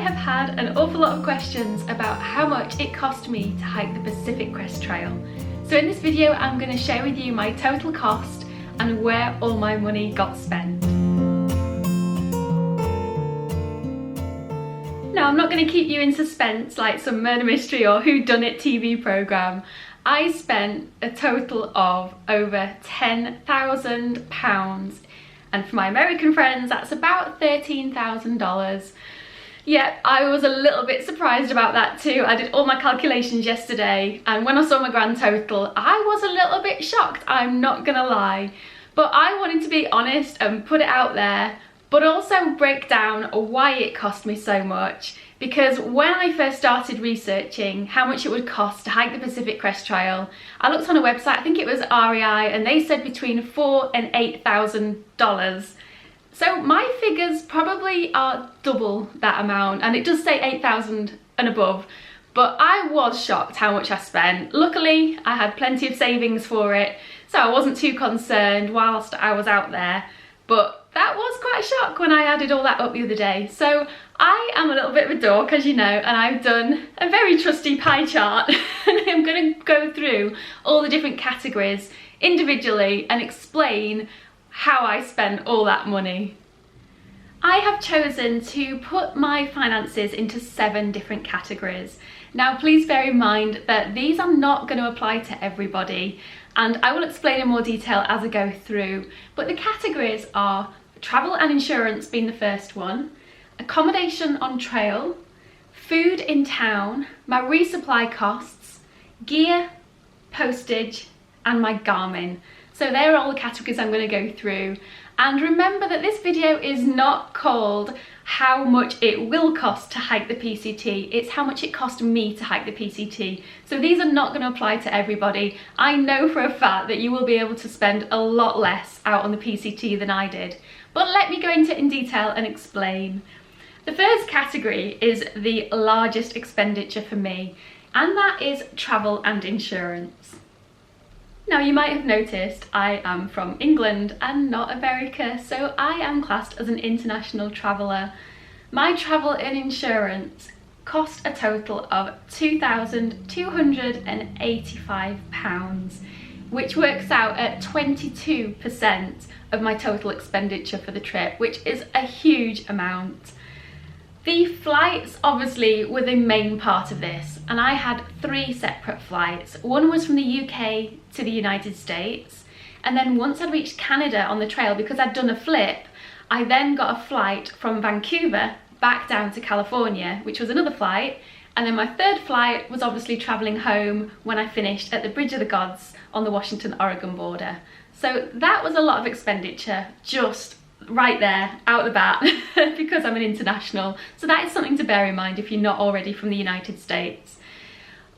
have had an awful lot of questions about how much it cost me to hike the Pacific Crest Trail. So in this video I'm going to share with you my total cost and where all my money got spent. Now I'm not going to keep you in suspense like some murder mystery or whodunit TV programme. I spent a total of over £10,000, and for my American friends that's about $13,000. Yeah, I was a little bit surprised about that too. I did all my calculations yesterday and when I saw my grand total I was a little bit shocked, I'm not gonna lie. But I wanted to be honest and put it out there, but also break down why it cost me so much. Because when I first started researching how much it would cost to hike the Pacific Crest Trail, I looked on a website, I think it was REI, and they said between $4,000 and $8,000. So my figures probably are double that amount, and it does say 8,000 and above, but I was shocked how much I spent. Luckily, I had plenty of savings for it, so I wasn't too concerned whilst I was out there, but that was quite a shock when I added all that up the other day. So I am a little bit of a dork, as you know, and I've done a very trusty pie chart and I'm going to go through all the different categories individually and explain how I spent all that money. I have chosen to put my finances into 7 different categories. Now please bear in mind that these are not going to apply to everybody, and I will explain in more detail as I go through, but the categories are travel and insurance being the first one, accommodation on trail, food in town, my resupply costs, gear, postage, and my Garmin. So they're all the categories I'm going to go through. And remember that this video is not called how much it will cost to hike the PCT, it's how much it cost me to hike the PCT. So these are not going to apply to everybody. I know for a fact that you will be able to spend a lot less out on the PCT than I did. But let me go into it in detail and explain. The first category is the largest expenditure for me, and that is travel and insurance. Now you might have noticed I am from England and not America, so I am classed as an international traveller. My travel and insurance cost a total of £2,285, which works out at 22% of my total expenditure for the trip, which is a huge amount. The flights obviously were the main part of this, and I had 3 separate flights. One was from the UK to the United States, and then once I'd reached Canada on the trail, because I'd done a flip, I then got a flight from Vancouver back down to California, which was another flight, and then my third flight was obviously travelling home when I finished at the Bridge of the Gods on the Washington-Oregon border. So that was a lot of expenditure just right there out the bat because I'm an international, so that is something to bear in mind if you're not already from the United States.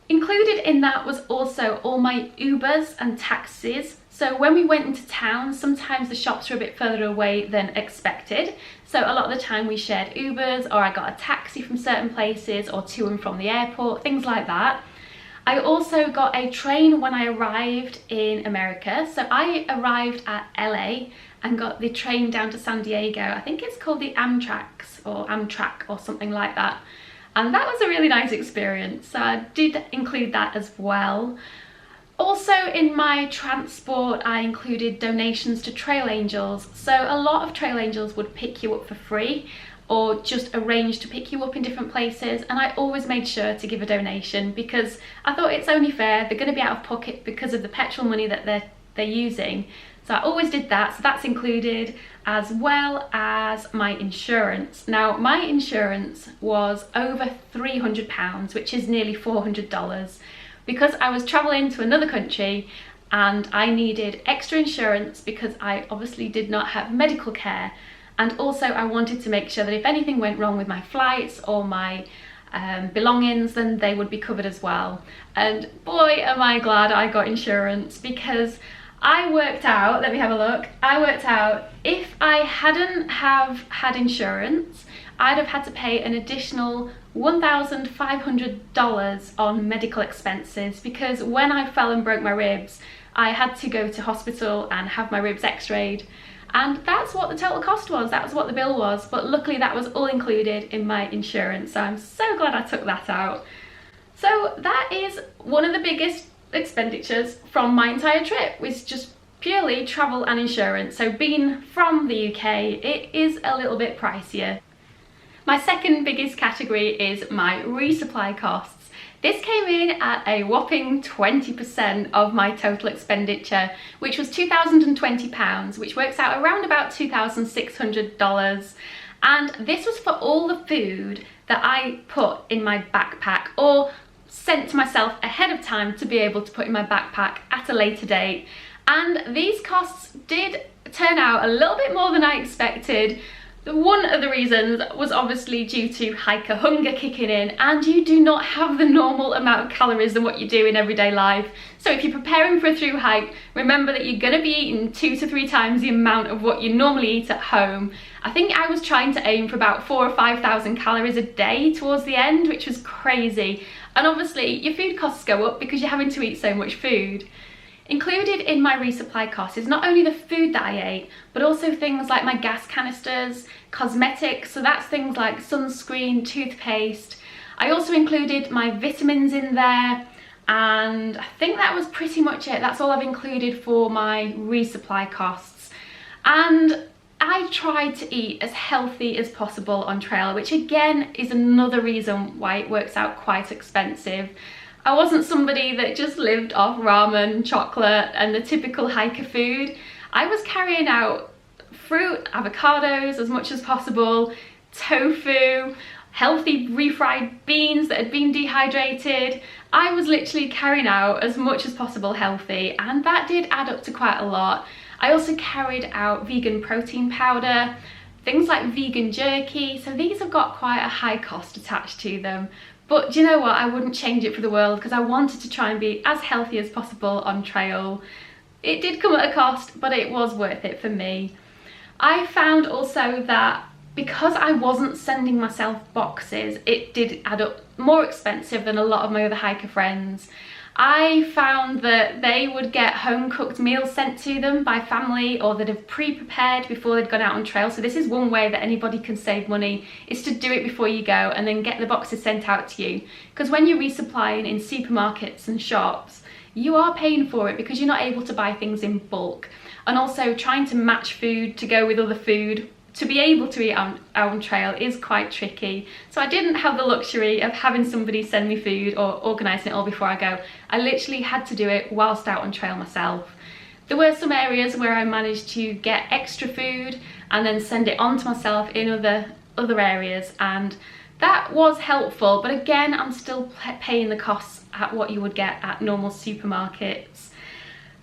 Included in that was also all my Ubers and taxis. So when we went into town, sometimes the shops were a bit further away than expected, so a lot of the time we shared Ubers, or I got a taxi from certain places, or to and from the airport, things like that. I also got a train when I arrived in America. So I arrived at LA and got the train down to San Diego. I think it's called the Amtrak or something like that. And that was a really nice experience. So I did include that as well. Also in my transport, I included donations to Trail Angels. So a lot of Trail Angels would pick you up for free, or just arrange to pick you up in different places, and I always made sure to give a donation because I thought it's only fair, they're going to be out of pocket because of the petrol money that they're using. So I always did that, so that's included, as well as my insurance. Now my insurance was over £300, which is nearly $400, because I was travelling to another country and I needed extra insurance because I obviously did not have medical care. And also I wanted to make sure that if anything went wrong with my flights or my belongings, then they would be covered as well. And boy am I glad I got insurance, because I worked out, let me have a look, I worked out if I hadn't have had insurance, I'd have had to pay an additional $1,500 on medical expenses, because when I fell and broke my ribs, I had to go to hospital and have my ribs x-rayed. And that's what the total cost was, that was what the bill was, but luckily that was all included in my insurance, so I'm so glad I took that out. So that is one of the biggest expenditures from my entire trip, was just purely travel and insurance. So being from the UK, it is a little bit pricier. My second biggest category is my resupply costs. This came in at a whopping 20% of my total expenditure, which was £2,020, which works out around about $2,600. And this was for all the food that I put in my backpack or sent to myself ahead of time to be able to put in my backpack at a later date. And these costs did turn out a little bit more than I expected. One of the reasons was obviously due to hiker hunger kicking in, and you do not have the normal amount of calories than what you do in everyday life. So if you're preparing for a through hike, remember that you're going to be eating 2 to 3 times the amount of what you normally eat at home. I think I was trying to aim for about 4,000 or 5,000 calories a day towards the end, which was crazy. And obviously your food costs go up because you're having to eat so much food. Included in my resupply cost is not only the food that I ate, but also things like my gas canisters, cosmetics, so that's things like sunscreen, toothpaste. I also included my vitamins in there, and I think that was pretty much it. That's all I've included for my resupply costs. And I tried to eat as healthy as possible on trail, which again is another reason why it works out quite expensive. I wasn't somebody that just lived off ramen, chocolate and the typical hiker food. I was carrying out fruit, avocados as much as possible, tofu, healthy refried beans that had been dehydrated. I was literally carrying out as much as possible healthy, and that did add up to quite a lot. I also carried out vegan protein powder, things like vegan jerky, so these have got quite a high cost attached to them. But do you know what, I wouldn't change it for the world because I wanted to try and be as healthy as possible on trail. It did come at a cost, but it was worth it for me. I found also that because I wasn't sending myself boxes, it did add up more expensive than a lot of my other hiker friends. I found that they would get home cooked meals sent to them by family, or that have pre-prepared before they'd gone out on trail. So this is one way that anybody can save money, is to do it before you go and then get the boxes sent out to you. Because when you're resupplying in supermarkets and shops, you are paying for it because you're not able to buy things in bulk. And also trying to match food to go with other food to be able to eat out on trail is quite tricky. So I didn't have the luxury of having somebody send me food or organising it all before I go. I literally had to do it whilst out on trail myself. There were some areas where I managed to get extra food and then send it on to myself in other areas, and that was helpful, but again I'm still paying the costs at what you would get at normal supermarkets.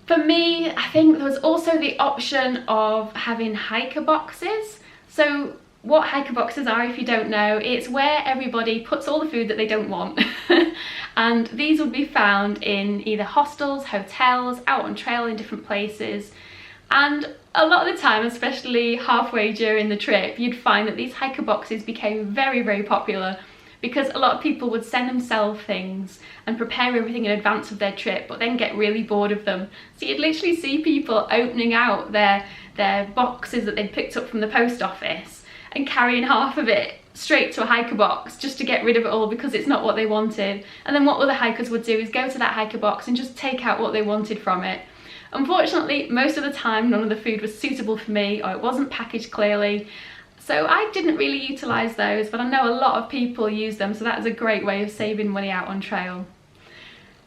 For me, I think there was also the option of having hiker boxes. So what hiker boxes are, if you don't know, it's where everybody puts all the food that they don't want. And these would be found in either hostels, hotels, out on trail in different places. And a lot of the time, especially halfway during the trip, you'd find that these hiker boxes became very, very popular, because a lot of people would send themselves things and prepare everything in advance of their trip, but then get really bored of them. So you'd literally see people opening out their boxes that they'd picked up from the post office and carrying half of it straight to a hiker box just to get rid of it all because it's not what they wanted. And then what other hikers would do is go to that hiker box and just take out what they wanted from it. Unfortunately, most of the time none of the food was suitable for me, or it wasn't packaged clearly. So I didn't really utilise those, but I know a lot of people use them, so that is a great way of saving money out on trail.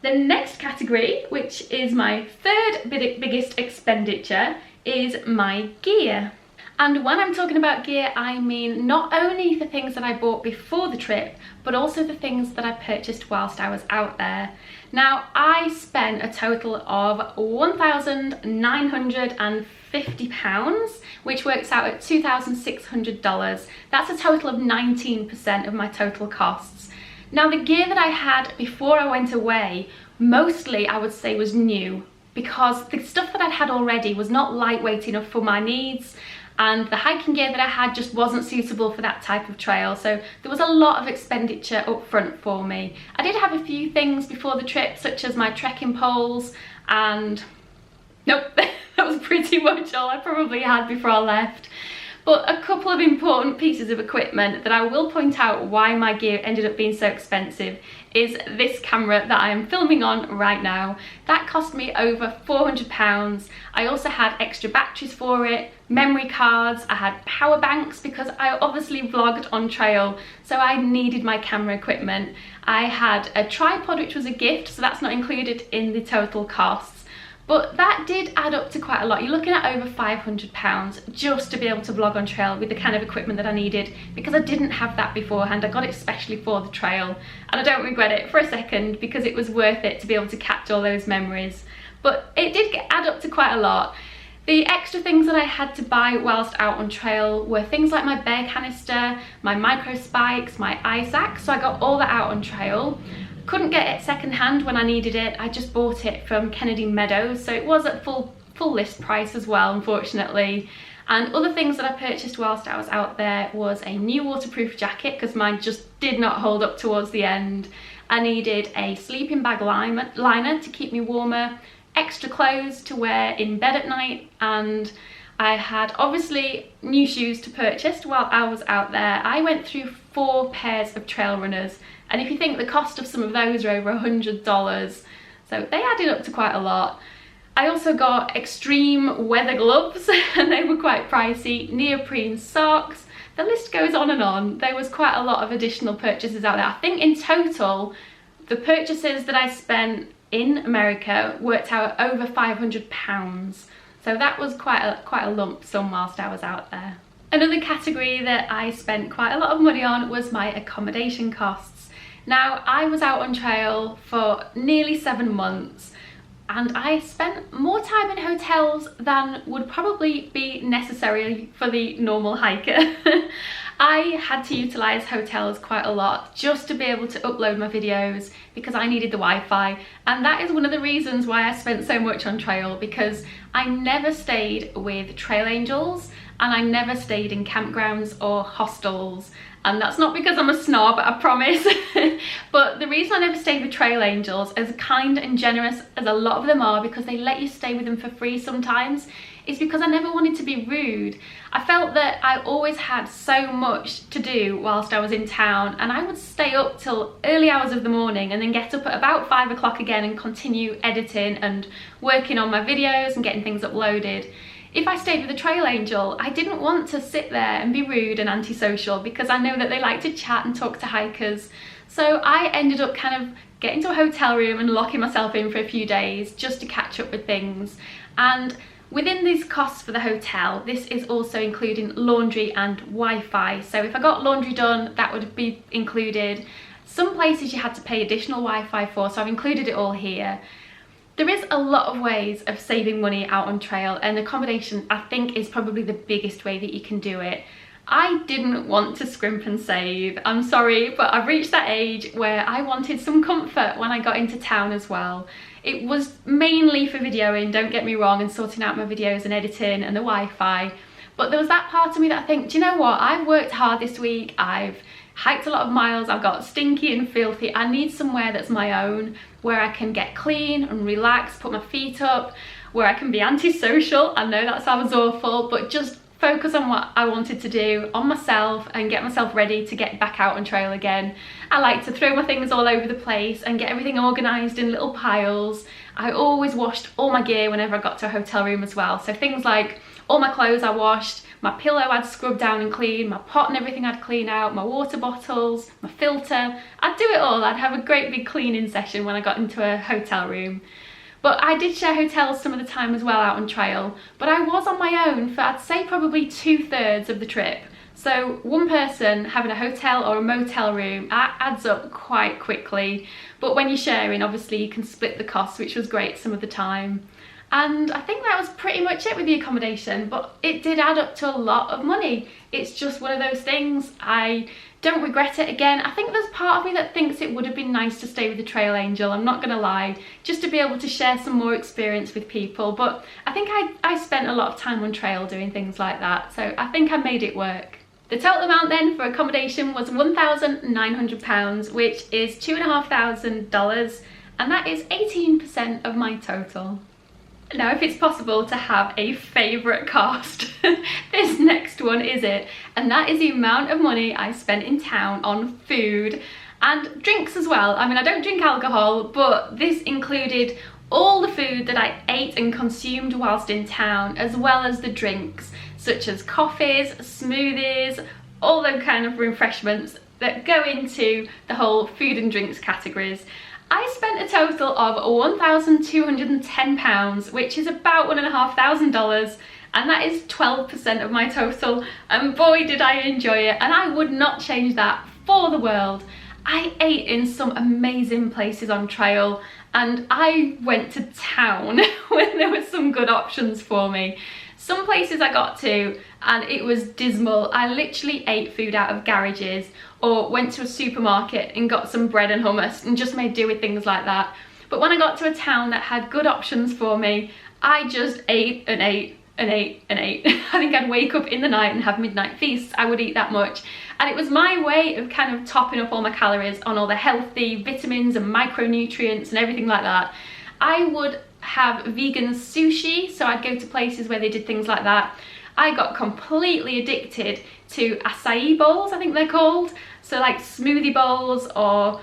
The next category, which is my third biggest expenditure, is my gear. And when I'm talking about gear, I mean not only the things that I bought before the trip, but also the things that I purchased whilst I was out there. Now, I spent a total of £1,950, which works out at $2,600. That's a total of 19% of my total costs. Now, the gear that I had before I went away, mostly I would say was new, because the stuff that I'd had already was not lightweight enough for my needs, and the hiking gear that I had just wasn't suitable for that type of trail, so there was a lot of expenditure up front for me. I did have a few things before the trip, such as my trekking poles and Nope, that was pretty much all I probably had before I left. But a couple of important pieces of equipment that I will point out why my gear ended up being so expensive is this camera that I am filming on right now. That cost me over £400. I also had extra batteries for it, memory cards, I had power banks because I obviously vlogged on trail, so I needed my camera equipment. I had a tripod which was a gift, so that's not included in the total costs. But that did add up to quite a lot. You're looking at over £500 just to be able to vlog on trail with the kind of equipment that I needed, because I didn't have that beforehand. I got it especially for the trail, and I don't regret it for a second because it was worth it to be able to catch all those memories. But it did add up to quite a lot. The extra things that I had to buy whilst out on trail were things like my bear canister, my micro spikes, my ice axe, so I got all that out on trail. Couldn't get it secondhand when I needed it. I just bought it from Kennedy Meadows, so it was at full list price as well, unfortunately. And other things that I purchased whilst I was out there was a new waterproof jacket because mine just did not hold up towards the end. I needed a sleeping bag liner to keep me warmer, extra clothes to wear in bed at night, and I had obviously new shoes to purchase while I was out there. I went through 4 pairs of trail runners, and if you think the cost of some of those are over $100, so they added up to quite a lot. I also got extreme weather gloves and they were quite pricey, neoprene socks, the list goes on and on. There was quite a lot of additional purchases out there. I think in total, the purchases that I spent in America worked out over £500. So that was quite a lump sum whilst I was out there. Another category that I spent quite a lot of money on was my accommodation costs. Now, I was out on trail for nearly 7 months and I spent more time in hotels than would probably be necessary for the normal hiker. I had to utilise hotels quite a lot just to be able to upload my videos because I needed the Wi-Fi, and that is one of the reasons why I spent so much on trail, because I never stayed with trail angels and I never stayed in campgrounds or hostels. And that's not because I'm a snob, I promise. But the reason I never stayed with trail angels, as kind and generous as a lot of them are, because they let you stay with them for free sometimes, is because I never wanted to be rude. I felt that I always had so much to do whilst I was in town, and I would stay up till early hours of the morning and then get up at about 5 o'clock again and continue editing and working on my videos and getting things uploaded. If I stayed with a trail angel, I didn't want to sit there and be rude and antisocial because I know that they like to chat and talk to hikers. So I ended up kind of getting to a hotel room and locking myself in for a few days just to catch up with things. And within these costs for the hotel, this is also including laundry and Wi-Fi. So if I got laundry done, that would be included. Some places you had to pay additional Wi-Fi for, so I've included it all here. There is a lot of ways of saving money out on trail, and accommodation I think is probably the biggest way that you can do it. I didn't want to scrimp and save, I'm sorry, but I've reached that age where I wanted some comfort when I got into town as well. It was mainly for videoing, don't get me wrong, and sorting out my videos and editing and the Wi-Fi, but there was that part of me that I think, do you know what, I've worked hard this week, I've hiked a lot of miles, I've got stinky and filthy, I need somewhere that's my own, where I can get clean and relax, put my feet up, where I can be antisocial. I know that sounds awful, but just focus on what I wanted to do, on myself, and get myself ready to get back out on trail again. I like to throw my things all over the place and get everything organised in little piles. I always washed all my gear whenever I got to a hotel room as well. So things like all my clothes I washed, my pillow I'd scrub down and clean, my pot and everything I'd clean out, my water bottles, my filter. I'd do it all. I'd have a great big cleaning session when I got into a hotel room. But I did share hotels some of the time as well out on trail, but I was on my own for I'd say probably 2/3 of the trip. So one person having a hotel or a motel room adds up quite quickly, but when you're sharing, obviously you can split the costs, which was great some of the time. And I think that was pretty much it with the accommodation, but it did add up to a lot of money. It's just one of those things. I don't regret it. Again, I think there's part of me that thinks it would have been nice to stay with a trail angel, I'm not gonna lie, just to be able to share some more experience with people, but I think I spent a lot of time on trail doing things like that, so I think I made it work. The total amount then for accommodation was £1,900, which is $2,500, and that is 18% of my total. Now, if it's possible to have a favourite cost, this next one is it. And that is the amount of money I spent in town on food and drinks as well. I mean, I don't drink alcohol, but this included all the food that I ate and consumed whilst in town, as well as the drinks, such as coffees, smoothies, all those kind of refreshments that go into the whole food and drinks categories. I spent a total of £1,210, which is about $1,500, and that is 12% of my total, and boy did I enjoy it, and I would not change that for the world. I ate in some amazing places on trail, and I went to town when there were some good options for me. Some places I got to and it was dismal. I literally ate food out of garages or went to a supermarket and got some bread and hummus and just made do with things like that. But when I got to a town that had good options for me, I just ate and ate and ate and ate. I think I'd wake up in the night and have midnight feasts. I would eat that much. And it was my way of kind of topping up all my calories on all the healthy vitamins and micronutrients and everything like that. I would have vegan sushi, so I'd go to places where they did things like that. I got completely addicted to acai bowls, I think they're called. So like smoothie bowls or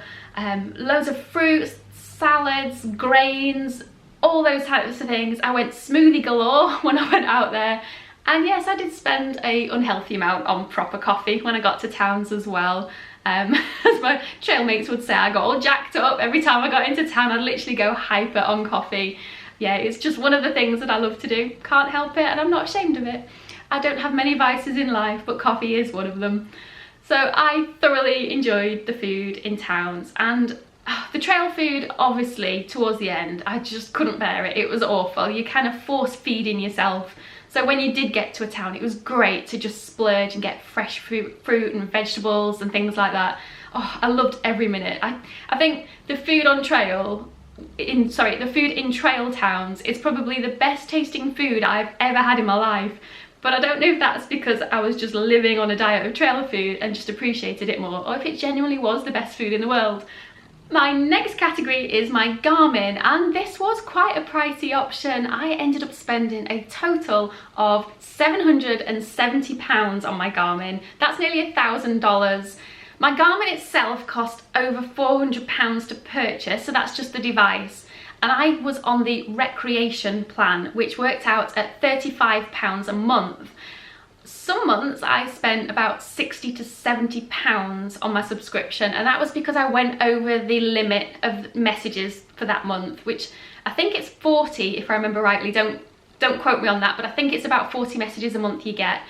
loads of fruits, salads, grains, all those types of things. I went smoothie galore when I went out there. And yes, I did spend an unhealthy amount on proper coffee when I got to towns as well. As my trail mates would say, I got all jacked up every time I got into town. I'd literally go hyper on coffee. Yeah, it's just one of the things that I love to do. Can't help it, and I'm not ashamed of it. I don't have many vices in life, but coffee is one of them. So I thoroughly enjoyed the food in towns, and the trail food, obviously, towards the end, I just couldn't bear it. It was awful. You kind of force feeding yourself. So when you did get to a town, it was great to just splurge and get fresh fruit and vegetables and things like that. Oh, I loved every minute. I think the food on trail, the food in trail towns is probably the best tasting food I've ever had in my life. But I don't know if that's because I was just living on a diet of trail food and just appreciated it more, or if it genuinely was the best food in the world. My next category is my Garmin, and this was quite a pricey option. I ended up spending a total of £770 on my Garmin. That's nearly $1,000. My Garmin itself cost over £400 to purchase, so that's just the device. And I was on the recreation plan, which worked out at £35 a month. Some months I spent about £60 to £70 on my subscription, and that was because I went over the limit of messages for that month, which I think it's 40 if I remember rightly. Don't quote me on that, but I think it's about 40 messages a month you get.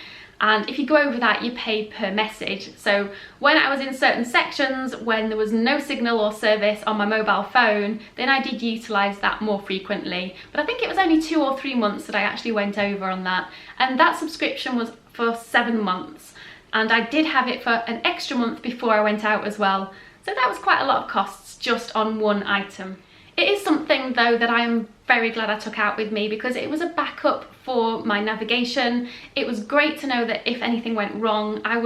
And if you go over that, you pay per message. So when I was in certain sections, when there was no signal or service on my mobile phone, then I did utilise that more frequently. But I think it was only 2 or 3 months that I actually went over on that. And that subscription was for 7 months. And I did have it for an extra month before I went out as well. So that was quite a lot of costs just on one item. It is something though that I am very glad I took out with me, because it was a backup for my navigation. It was great to know that if anything went wrong, I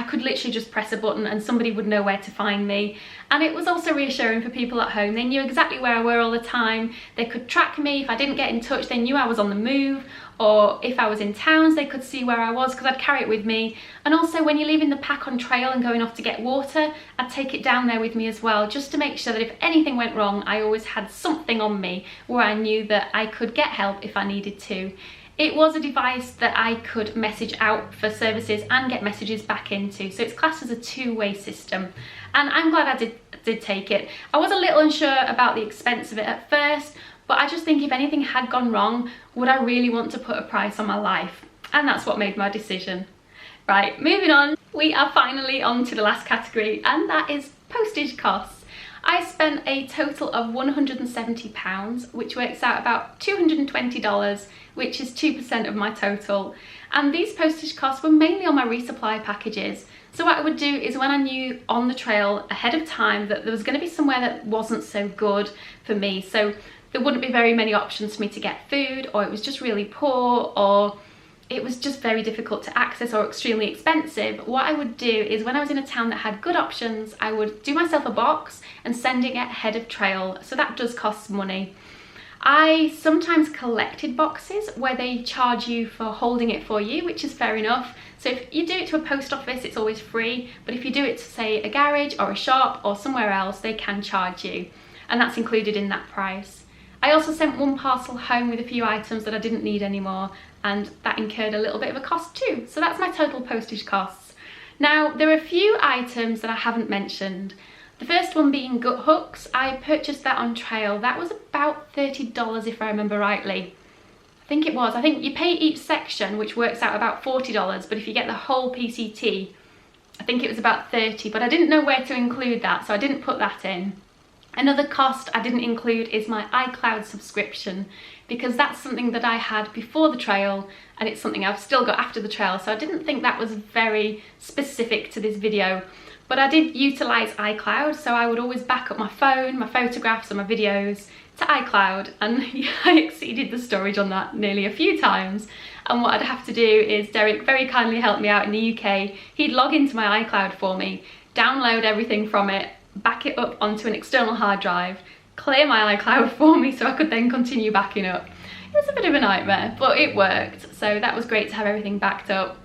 could literally just press a button and somebody would know where to find me. And it was also reassuring for people at home. They knew exactly where I were all the time. They could track me. If I didn't get in touch, they knew I was on the move. Or if I was in towns, they could see where I was because I'd carry it with me. And also when you're leaving the pack on trail and going off to get water, I'd take it down there with me as well, just to make sure that if anything went wrong, I always had something on me where I knew that I could get help if I needed to. It was a device that I could message out for services and get messages back into, so it's classed as a two-way system. And I'm glad I did take it. I was a little unsure about the expense of it at first, but I just think if anything had gone wrong, would I really want to put a price on my life? And that's what made my decision. Right, moving on. We are finally on to the last category, and that is postage costs. I spent a total of £170, which works out about $220, which is 2% of my total. And these postage costs were mainly on my resupply packages. So what I would do is when I knew on the trail ahead of time that there was going to be somewhere that wasn't so good for me, so there wouldn't be very many options for me to get food, or it was just really poor, or it was just very difficult to access or extremely expensive, what I would do is when I was in a town that had good options, I would do myself a box and send it ahead of trail. So that does cost money. I sometimes collected boxes where they charge you for holding it for you, which is fair enough. So if you do it to a post office, it's always free, but if you do it to, say, a garage or a shop or somewhere else, they can charge you, and that's included in that price. I also sent one parcel home with a few items that I didn't need anymore, and that incurred a little bit of a cost too. So that's my total postage costs. Now, there are a few items that I haven't mentioned. The first one being gut hooks. I purchased that on trail. That was about $30 if I remember rightly. I think it was. I think you pay each section, which works out about $40, but if you get the whole PCT, I think it was about $30, but I didn't know where to include that, so I didn't put that in. Another cost I didn't include is my iCloud subscription, because that's something that I had before the trail and it's something I've still got after the trail, so I didn't think that was very specific to this video. But I did utilise iCloud, so I would always back up my phone, my photographs and my videos to iCloud, and I exceeded the storage on that nearly a few times. And what I'd have to do is, Derek very kindly helped me out in the UK. He'd log into my iCloud for me, download everything from it, back it up onto an external hard drive, clear my iCloud for me so I could then continue backing up. It was a bit of a nightmare, but it worked, so that was great to have everything backed up.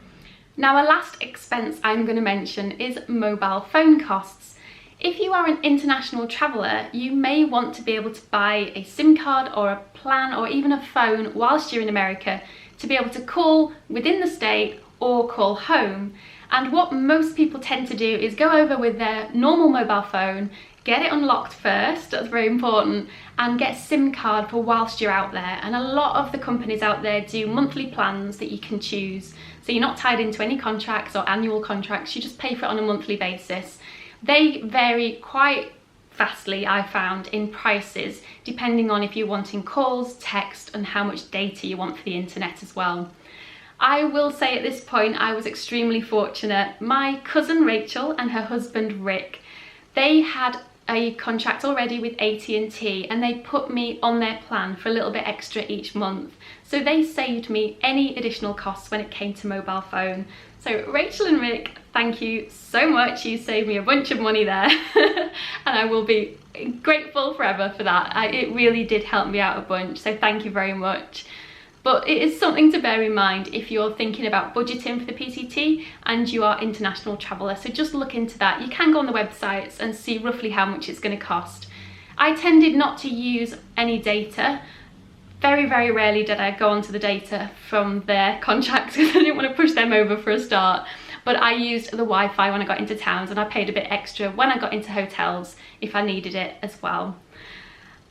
Now, a last expense I'm going to mention is mobile phone costs. If you are an international traveller, you may want to be able to buy a SIM card or a plan or even a phone whilst you're in America to be able to call within the state or call home. And what most people tend to do is go over with their normal mobile phone, get it unlocked first, that's very important, and get a SIM card for whilst you're out there. And a lot of the companies out there do monthly plans that you can choose. So you're not tied into any contracts or annual contracts, you just pay for it on a monthly basis. They vary quite vastly, I found, in prices, depending on if you're wanting calls, text, and how much data you want for the internet as well. I will say at this point I was extremely fortunate. My cousin Rachel and her husband Rick, they had a contract already with AT&T and they put me on their plan for a little bit extra each month. So they saved me any additional costs when it came to mobile phone. So Rachel and Rick, thank you so much. You saved me a bunch of money there and I will be grateful forever for that. It really did help me out a bunch, so thank you very much. But it is something to bear in mind if you're thinking about budgeting for the PCT and you are international traveller. So just look into that. You can go on the websites and see roughly how much it's going to cost. I tended not to use any data. Very, very rarely did I go onto the data from their contracts because I didn't want to push them over for a start. But I used the Wi-Fi when I got into towns, and I paid a bit extra when I got into hotels if I needed it as well.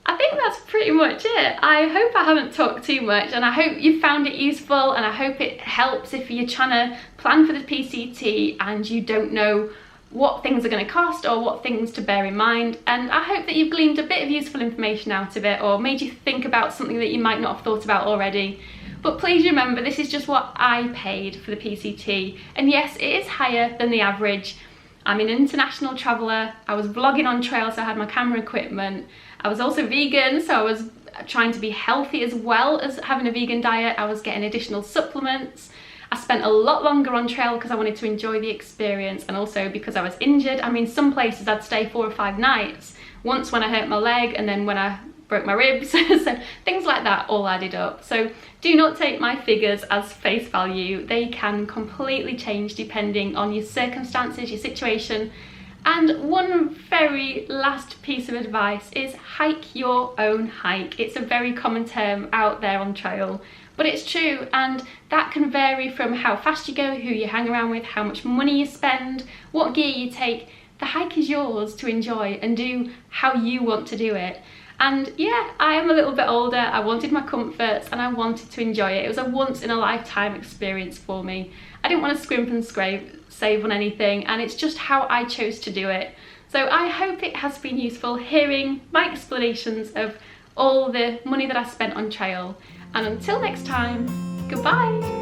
I think that's pretty much it. I hope I haven't talked too much, and I hope you found it useful, and I hope it helps if you're trying to plan for the PCT and you don't know what things are going to cost or what things to bear in mind. And I hope that you've gleaned a bit of useful information out of it, or made you think about something that you might not have thought about already. But please remember, this is just what I paid for the PCT, and yes, it is higher than the average. I'm an international traveller, I was vlogging on trail, so I had my camera equipment. I was also vegan, so I was trying to be healthy as well as having a vegan diet. I was getting additional supplements. I spent a lot longer on trail because I wanted to enjoy the experience, and also because I was injured. I mean, some places I'd stay 4 or 5 nights. Once when I hurt my leg, and then when I broke my ribs. So things like that all added up. So do not take my figures as face value. They can completely change depending on your circumstances, your situation. And one very last piece of advice is hike your own hike. It's a very common term out there on trail, but it's true, and that can vary from how fast you go, who you hang around with, how much money you spend, what gear you take. The hike is yours to enjoy and do how you want to do it. And yeah, I am a little bit older, I wanted my comforts and I wanted to enjoy it. It was a once in a lifetime experience for me. I didn't want to scrimp and save on anything, and it's just how I chose to do it. So I hope it has been useful hearing my explanations of all the money that I spent on trail. And until next time, goodbye!